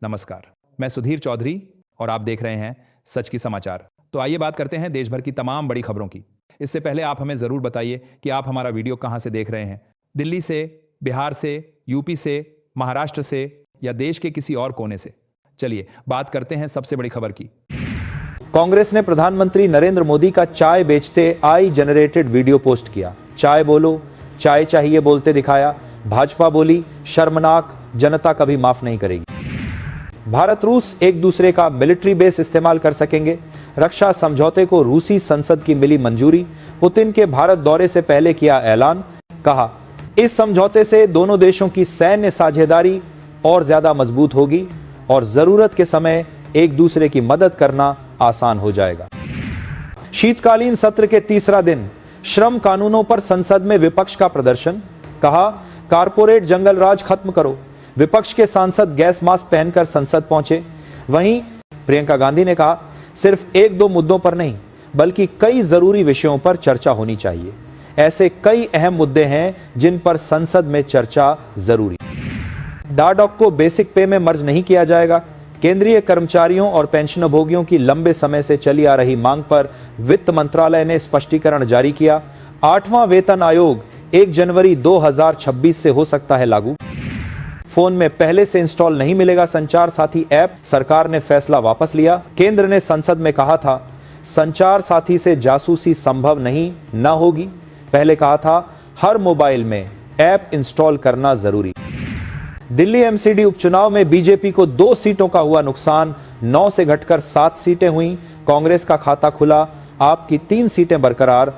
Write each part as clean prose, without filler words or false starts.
नमस्कार, मैं सुधीर चौधरी और आप देख रहे हैं सच की समाचार। तो आइए बात करते हैं देश भर की तमाम बड़ी खबरों की। इससे पहले आप हमें ज़रूर बताइए कि आप हमारा वीडियो कहां से देख रहे हैं। दिल्ली से, बिहार से, यूपी से, महाराष्ट्र से या देश के किसी और कोने से। चलिए बात करते हैं सबसे बड़ी खबर की। कांग्रेस ने प्रधानमंत्री नरेंद्र मोदी का चाय बेचते AI जनरेटेड वीडियो पोस्ट किया। चाय बोलो, चाय चाहिए बोलते दिखाया। भाजपा बोली शर्मनाक, जनता कभी माफ नहीं करेगी। भारत रूस एक दूसरे का मिलिट्री बेस इस्तेमाल कर सकेंगे। रक्षा समझौते को रूसी संसद की मिली मंजूरी। पुतिन के भारत दौरे से पहले किया ऐलान। कहा इस समझौते से दोनों देशों की सैन्य साझेदारी और ज्यादा मजबूत होगी और जरूरत के समय एक दूसरे की मदद करना आसान हो जाएगा। शीतकालीन सत्र के तीसरा दिन श्रम कानूनों पर संसद में विपक्ष का प्रदर्शन। कहा कारपोरेट जंगल राज खत्म करो। विपक्ष के सांसद गैस मास्क पहनकर संसद पहुंचे। वहीं प्रियंका गांधी ने कहा सिर्फ एक दो मुद्दों पर नहीं बल्कि कई जरूरी विषयों पर चर्चा होनी चाहिए। ऐसे कई अहम मुद्दे हैं जिन पर संसद में चर्चा जरूरी। डाडॉक को बेसिक पे में मर्ज नहीं किया जाएगा। केंद्रीय कर्मचारियों और पेंशनभोगियों की लंबे समय से चली आ रही मांग पर वित्त मंत्रालय ने स्पष्टीकरण जारी किया। 8वां वेतन आयोग 1 जनवरी 2026 से हो सकता है लागू। फोन में पहले से इंस्टॉल नहीं मिलेगा संचार साथी ऐप, सरकार ने फैसला वापस लिया। केंद्र ने संसद में कहा था संचार साथी से जासूसी संभव नहीं न होगी। पहले कहा था हर मोबाइल में ऐप इंस्टॉल करना जरूरी। दिल्ली MCD उपचुनाव में बीजेपी को 2 सीटों का हुआ नुकसान। 9 से घटकर 7 सीटें हुई। कांग्रेस का खाता खुला, आपकी 3 सीटें बरकरार।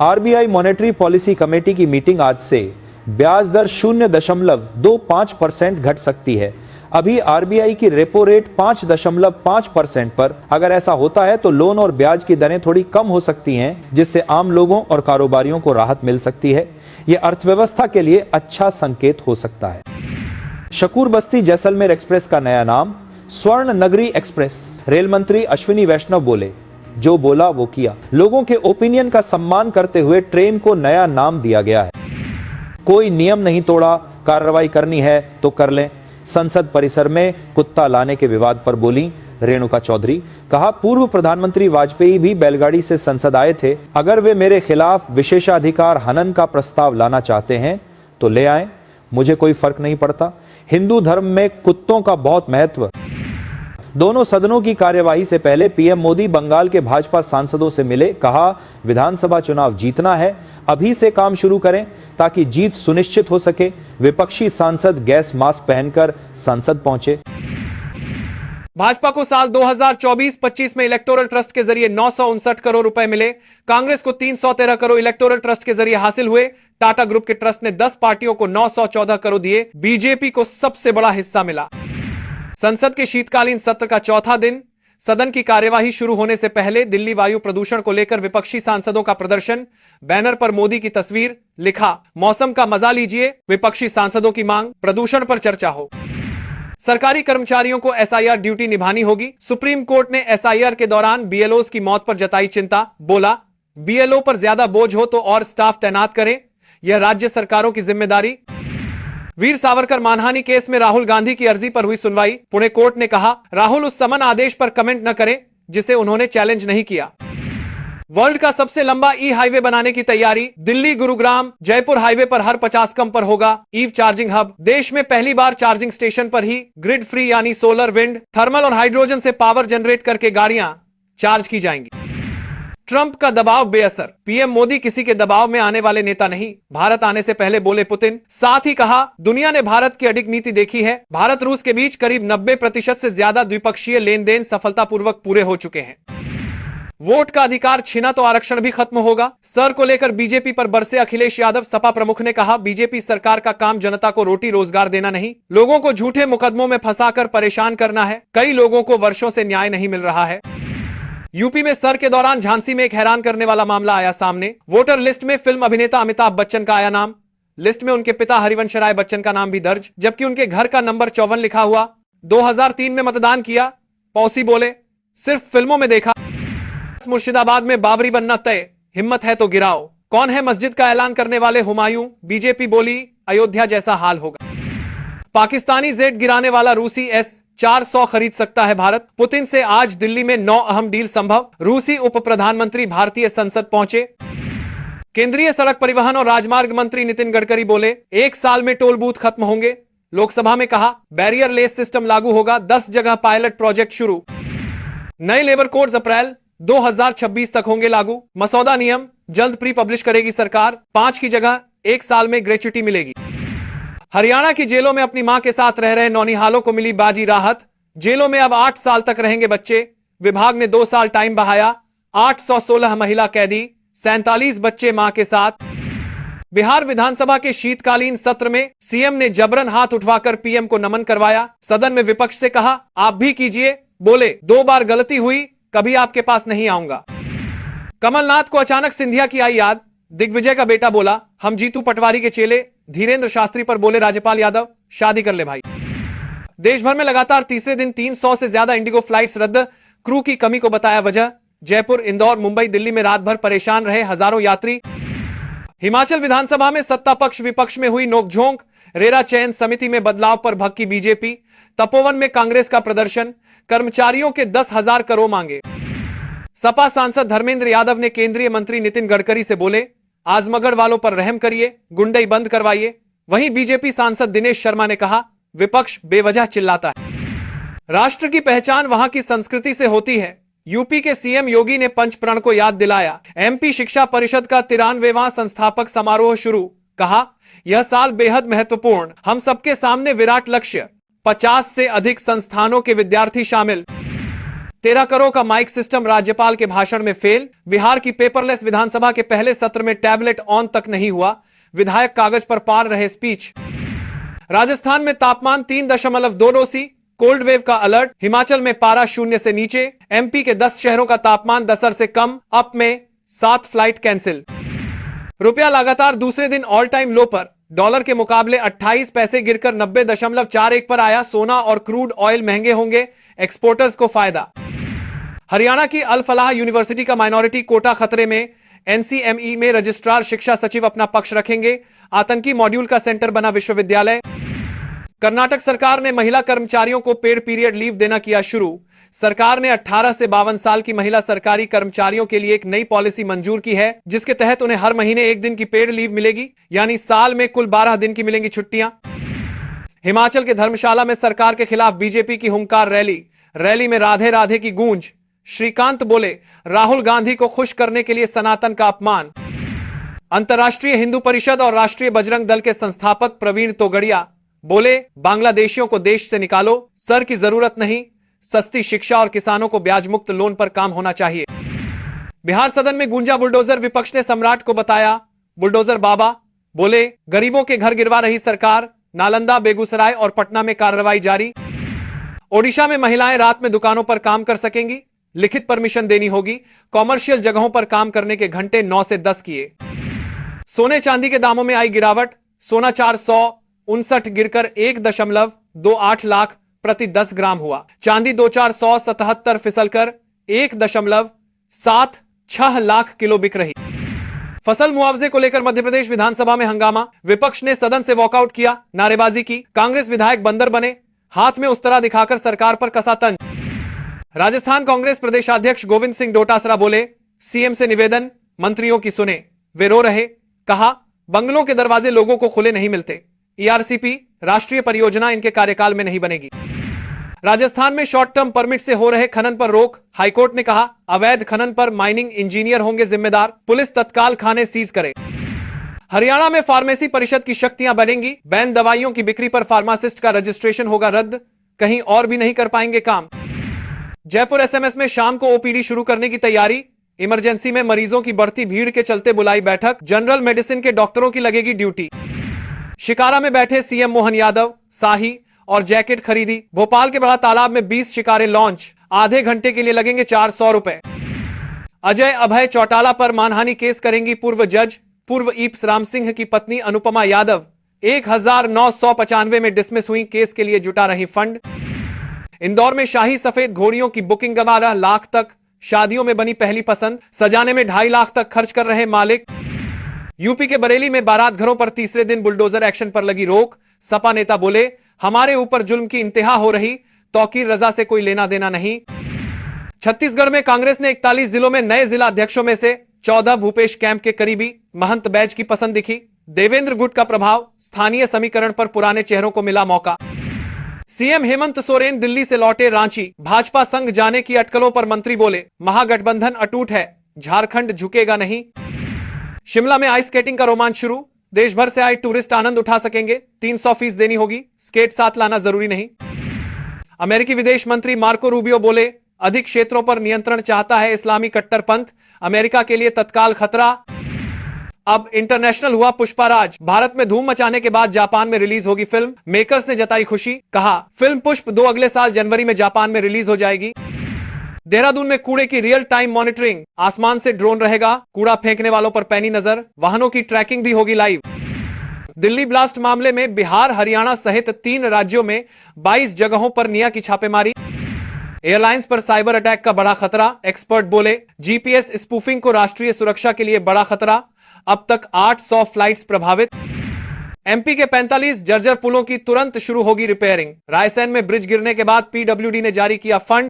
RBI मॉनेटरी पॉलिसी कमेटी की मीटिंग आज से। ब्याज दर 0.25% घट सकती है। अभी RBI की रेपो रेट 5.5% पर। अगर ऐसा होता है तो लोन और ब्याज की दरें थोड़ी कम हो सकती हैं, जिससे आम लोगों और कारोबारियों को राहत मिल सकती है। यह अर्थव्यवस्था के लिए अच्छा संकेत हो सकता है। शकूर बस्ती जैसलमेर एक्सप्रेस का नया नाम स्वर्ण नगरी एक्सप्रेस। रेल मंत्री अश्विनी वैष्णव बोले जो बोला वो किया। लोगों के ओपिनियन का सम्मान करते हुए ट्रेन को नया नाम दिया गया है। कोई नियम नहीं तोड़ा, कार्रवाई करनी है तो कर लें। संसद परिसर में कुत्ता लाने के विवाद पर बोली रेणुका चौधरी। कहा पूर्व प्रधानमंत्री वाजपेयी भी बैलगाड़ी से संसद आए थे। अगर वे मेरे खिलाफ विशेषाधिकार हनन का प्रस्ताव लाना चाहते हैं तो ले आएं, मुझे कोई फर्क नहीं पड़ता। हिंदू धर्म में कुत्तों का बहुत महत्व। दोनों सदनों की कार्यवाही से पहले पीएम मोदी बंगाल के भाजपा सांसदों से मिले। कहा विधानसभा चुनाव जीतना है, अभी से काम शुरू करें ताकि जीत सुनिश्चित हो सके। विपक्षी सांसद गैस मास्क पहनकर संसद पहुंचे। भाजपा को साल 2024-25 में इलेक्टोरल ट्रस्ट के जरिए 959 करोड़ रुपए मिले। कांग्रेस को 313 करोड़ इलेक्टोरल ट्रस्ट के जरिए हासिल हुए। टाटा ग्रुप के ट्रस्ट ने 10 पार्टियों को 914 करोड़ दिए। बीजेपी को सबसे बड़ा हिस्सा मिला। संसद के शीतकालीन सत्र का चौथा दिन। सदन की कार्यवाही शुरू होने से पहले दिल्ली वायु प्रदूषण को लेकर विपक्षी सांसदों का प्रदर्शन। बैनर पर मोदी की तस्वीर, लिखा मौसम का मजा लीजिए। विपक्षी सांसदों की मांग प्रदूषण पर चर्चा हो। सरकारी कर्मचारियों को SIR ड्यूटी निभानी होगी। सुप्रीम कोर्ट ने SIR के दौरान BLOs की मौत पर जताई चिंता। बोला BLO पर ज्यादा बोझ हो तो और स्टाफ तैनात करें, यह राज्य सरकारों की जिम्मेदारी। वीर सावरकर मानहानि केस में राहुल गांधी की अर्जी पर हुई सुनवाई। पुणे कोर्ट ने कहा राहुल उस समन आदेश पर कमेंट न करें जिसे उन्होंने चैलेंज नहीं किया। वर्ल्ड का सबसे लंबा हाईवे बनाने की तैयारी। दिल्ली गुरुग्राम जयपुर हाईवे पर हर 50 कम पर होगा ईव चार्जिंग हब। देश में पहली बार चार्जिंग स्टेशन पर ही ग्रिड फ्री यानी सोलर, विंड, थर्मल और हाइड्रोजन से पावर जनरेट करके गाड़ियां चार्ज की जाएंगी। ट्रंप का दबाव बेअसर। पीएम मोदी किसी के दबाव में आने वाले नेता नहीं, भारत आने से पहले बोले पुतिन। साथ ही कहा दुनिया ने भारत की अडिग नीति देखी है। भारत रूस के बीच करीब 90% से ज्यादा द्विपक्षीय लेन देन सफलतापूर्वक पूरे हो चुके हैं। वोट का अधिकार छीना तो आरक्षण भी खत्म होगा। सर को लेकर बीजेपी पर बरसे अखिलेश यादव। सपा प्रमुख ने कहा बीजेपी सरकार का काम जनता को रोटी रोजगार देना नहीं, लोगों को झूठे मुकदमों में फंसाकर परेशान करना है। कई लोगों को वर्षों से न्याय नहीं मिल रहा है। यूपी में सर के दौरान झांसी में एक हैरान करने वाला मामला आया सामने। वोटर लिस्ट में फिल्म अभिनेता अमिताभ बच्चन का आया नाम। लिस्ट में उनके पिता हरिवंश राय बच्चन का नाम भी दर्ज, जबकि उनके घर का नंबर 54 लिखा हुआ। 2003 में मतदान किया। पौसी बोले सिर्फ फिल्मों में देखा। मुर्शिदाबाद में बाबरी बनना तय, हिम्मत है तो गिराओ। कौन है मस्जिद का ऐलान करने वाले हुमायूं। बीजेपी बोली अयोध्या जैसा हाल होगा। पाकिस्तानी जेट गिराने वाला रूसी S-400 खरीद सकता है भारत। पुतिन से आज दिल्ली में 9 अहम डील संभव। रूसी उप प्रधानमंत्री भारतीय संसद पहुंचे। केंद्रीय सड़क परिवहन और राजमार्ग मंत्री नितिन गडकरी बोले 1 साल में टोल बूथ खत्म होंगे। लोकसभा में कहा बैरियर लेस सिस्टम लागू होगा, 10 जगह पायलट प्रोजेक्ट शुरू। नए लेबर कोड्स अप्रैल 2026 तक होंगे लागू। मसौदा नियम जल्द प्री पब्लिश करेगी सरकार। 5 की जगह 1 साल में ग्रेच्युटी मिलेगी। हरियाणा की जेलों में अपनी मां के साथ रह रहे नौनिहालों को मिली बाजी राहत। जेलों में अब 8 साल तक रहेंगे बच्चे। विभाग ने 2 साल टाइम बढ़ाया। 816 महिला कैदी, 47 बच्चे मां के साथ। बिहार विधानसभा के शीतकालीन सत्र में सीएम ने जबरन हाथ उठवाकर पीएम को नमन करवाया। सदन में विपक्ष से कहा आप भी कीजिए। बोले 2 बार गलती हुई, कभी आपके पास नहीं आऊंगा। कमलनाथ को अचानक सिंधिया की आई याद। दिग्विजय का बेटा बोला हम जीतू पटवारी के चेले। धीरेन्द्र शास्त्री पर बोले राज्यपाल यादव शादी कर ले भाई। देश भर में लगातार तीसरे दिन 300 से ज्यादा इंडिगो फ्लाइट्स रद्द। क्रू की कमी को बताया वजह। जयपुर, इंदौर, मुंबई, दिल्ली में रात भर परेशान रहे हजारों यात्री। हिमाचल विधानसभा में सत्ता पक्ष विपक्ष में हुई नोकझोंक। रेरा चयन समिति में बदलाव पर भड़की बीजेपी। तपोवन में कांग्रेस का प्रदर्शन। कर्मचारियों के 10,000 करोड़ मांगे। सपा सांसद धर्मेंद्र यादव ने केंद्रीय मंत्री नितिन गडकरी से बोले आजमगढ़ वालों पर रहम करिए, गुंडई बंद करवाइए। वहीं बीजेपी सांसद दिनेश शर्मा ने कहा विपक्ष बेवजह चिल्लाता है। राष्ट्र की पहचान वहां की संस्कृति से होती है। यूपी के सीएम योगी ने पंचप्रण को याद दिलाया। एमपी शिक्षा परिषद का 93वां संस्थापक समारोह शुरू। कहा यह साल बेहद महत्वपूर्ण, हम सबके सामने विराट लक्ष्य। 50 से अधिक संस्थानों के विद्यार्थी शामिल। 13 करोड़ का माइक सिस्टम राज्यपाल के भाषण में फेल। बिहार की पेपरलेस विधानसभा के पहले सत्र में टैबलेट ऑन तक नहीं हुआ। विधायक कागज पर पार रहे स्पीच। राजस्थान में तापमान 3.2°C। कोल्ड वेव का अलर्ट। हिमाचल में पारा 0 से नीचे। एमपी के 10 शहरों का तापमान 10 से कम। अप में 7 फ्लाइट कैंसिल। रुपया लगातार दूसरे दिन ऑल टाइम लो पर। डॉलर के मुकाबले 28 पैसे गिरकर 90.41 पर आया। सोना और क्रूड ऑयल महंगे होंगे, एक्सपोर्टर्स को फायदा। हरियाणा की अल फलाह यूनिवर्सिटी का माइनॉरिटी कोटा खतरे में। एनसीएमई में रजिस्ट्रार शिक्षा सचिव अपना पक्ष रखेंगे। आतंकी मॉड्यूल का सेंटर बना विश्वविद्यालय। कर्नाटक सरकार ने महिला कर्मचारियों को पेड पीरियड लीव देना किया शुरू। सरकार ने 18 से 52 साल की महिला सरकारी कर्मचारियों के लिए एक नई पॉलिसी मंजूर की है, जिसके तहत उन्हें हर महीने 1 दिन की पेड लीव मिलेगी, यानी साल में कुल 12 दिन की मिलेंगी छुट्टियां। हिमाचल के धर्मशाला में सरकार के खिलाफ बीजेपी की हुंकार रैली। रैली में राधे राधे की गूंज। श्रीकांत बोले राहुल गांधी को खुश करने के लिए सनातन का अपमान। अंतर्राष्ट्रीय हिंदू परिषद और राष्ट्रीय बजरंग दल के संस्थापक प्रवीण तोगड़िया बोले बांग्लादेशियों को देश से निकालो, सर की जरूरत नहीं, सस्ती शिक्षा और किसानों को ब्याज मुक्त लोन पर काम होना चाहिए। बिहार सदन में गूंजा बुलडोजर। विपक्ष ने सम्राट को बताया बुलडोजर बाबा। बोले गरीबों के घर गिरवा रही सरकार। नालंदा, बेगूसराय और पटना में कार्रवाई जारी। ओडिशा में महिलाएं रात में दुकानों पर काम कर सकेंगी, लिखित परमिशन देनी होगी। कॉमर्शियल जगहों पर काम करने के घंटे 9 से 10 किए। सोने चांदी के दामों में आई गिरावट। सोना 459 गिरकर 1.28 लाख प्रति 10 ग्राम हुआ। चांदी 2,477 फिसलकर 1.76 लाख किलो बिक रही। फसल मुआवजे को लेकर मध्य प्रदेश विधानसभा में हंगामा। विपक्ष ने सदन से वॉकआउट किया, नारेबाजी की। कांग्रेस विधायक बंदर बने, हाथ में उस्तरा दिखाकर सरकार पर कसा तंज। राजस्थान कांग्रेस प्रदेशाध्यक्ष गोविंद सिंह डोटासरा बोले सीएम से निवेदन, मंत्रियों की सुने। वे रो रहे। कहा बंगलों के दरवाजे लोगों को खुले नहीं मिलते। ईआरसीपी राष्ट्रीय परियोजना इनके कार्यकाल में नहीं बनेगी। राजस्थान में शॉर्ट टर्म परमिट से हो रहे खनन पर रोक। हाईकोर्ट ने कहा अवैध खनन पर माइनिंग इंजीनियर होंगे जिम्मेदार। पुलिस तत्काल खाने सीज करे। हरियाणा में फार्मेसी परिषद की शक्तियां बढ़ेंगी। बैन दवाइयों की बिक्री पर फार्मासिस्ट का रजिस्ट्रेशन होगा रद्द। कहीं और भी नहीं कर पाएंगे काम। जयपुर एसएमएस में शाम को ओपीडी शुरू करने की तैयारी। इमरजेंसी में मरीजों की बढ़ती भीड़ के चलते बुलाई बैठक। जनरल मेडिसिन के डॉक्टरों की लगेगी ड्यूटी। शिकारा में बैठे सीएम मोहन यादव। शाही और जैकेट खरीदी। भोपाल के बड़ा तालाब में 20 शिकारे लॉन्च। आधे घंटे के लिए लगेंगे 400 रुपए। अजय अभय चौटाला पर मानहानि केस करेंगी पूर्व जज। पूर्व ईप्स राम सिंह की पत्नी अनुपमा यादव 1995 में डिसमिस हुई। केस के लिए जुटा रही फंड। इंदौर में शाही सफेद घोड़ियों की बुकिंग 12 लाख तक। शादियों में बनी पहली पसंद। सजाने में 2.5 लाख तक खर्च कर रहे मालिक। यूपी के बरेली में बारात घरों पर तीसरे दिन बुलडोजर एक्शन पर लगी रोक। सपा नेता बोले हमारे ऊपर जुल्म की इंतहा हो रही, तौकीर रजा से कोई लेना देना नहीं। छत्तीसगढ़ में कांग्रेस ने 41 जिलों में नए जिला अध्यक्षों में से 14 भूपेश कैंप के करीबी महंत बैच की पसंद दिखी। देवेंद्र गुट का प्रभाव, स्थानीय समीकरण पर पुराने चेहरों को मिला मौका। सीएम हेमंत सोरेन दिल्ली से लौटे रांची, भाजपा संग जाने की अटकलों पर मंत्री बोले, महागठबंधन अटूट है, झारखंड झुकेगा नहीं। शिमला में आइस स्केटिंग का रोमांच शुरू, देश भर से आए टूरिस्ट आनंद उठा सकेंगे, 300 फीस देनी होगी, स्केट साथ लाना जरूरी नहीं। अमेरिकी विदेश मंत्री मार्को रूबियो बोले, अधिक क्षेत्रों पर नियंत्रण चाहता है इस्लामी कट्टरपंथ, अमेरिका के लिए तत्काल खतरा। अब इंटरनेशनल हुआ पुष्पाराज, भारत में धूम मचाने के बाद जापान में रिलीज होगी फिल्म, मेकर्स ने जताई खुशी, कहा फिल्म पुष्प 2 अगले साल जनवरी में जापान में रिलीज हो जाएगी। देहरादून में कूड़े की रियल टाइम मॉनिटरिंग, आसमान से ड्रोन रहेगा, कूड़ा फेंकने वालों पर पैनी नजर, वाहनों की ट्रैकिंग भी होगी लाइव। दिल्ली ब्लास्ट मामले में बिहार, हरियाणा सहित 3 राज्यों में 22 जगहों पर निया की छापेमारी। एयरलाइंस पर साइबर अटैक का बड़ा खतरा, एक्सपर्ट बोले, जीपीएस स्पूफिंग को राष्ट्रीय सुरक्षा के लिए बड़ा खतरा, अब तक 800 फ्लाइट्स प्रभावित। एमपी के 45 जर्जर पुलों की तुरंत शुरू होगी रिपेयरिंग। रायसेन में ब्रिज गिरने के बाद पीडब्ल्यूडी ने जारी किया फंड।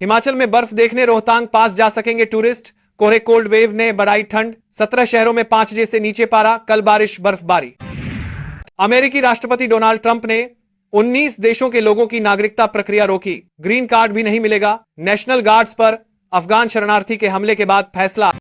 हिमाचल में बर्फ देखने रोहतांग पास जा सकेंगे टूरिस्ट, कोहरे कोल्ड वेव ने बढ़ाई ठंड, 17 शहरों में 5 से नीचे पारा, कल बारिश बर्फबारी। अमेरिकी राष्ट्रपति डोनाल्ड ट्रंप ने 19 देशों के लोगों की नागरिकता प्रक्रिया रोकी, ग्रीन कार्ड भी नहीं मिलेगा। नेशनल गार्ड्स पर अफगान शरणार्थी के हमले के बाद फैसला।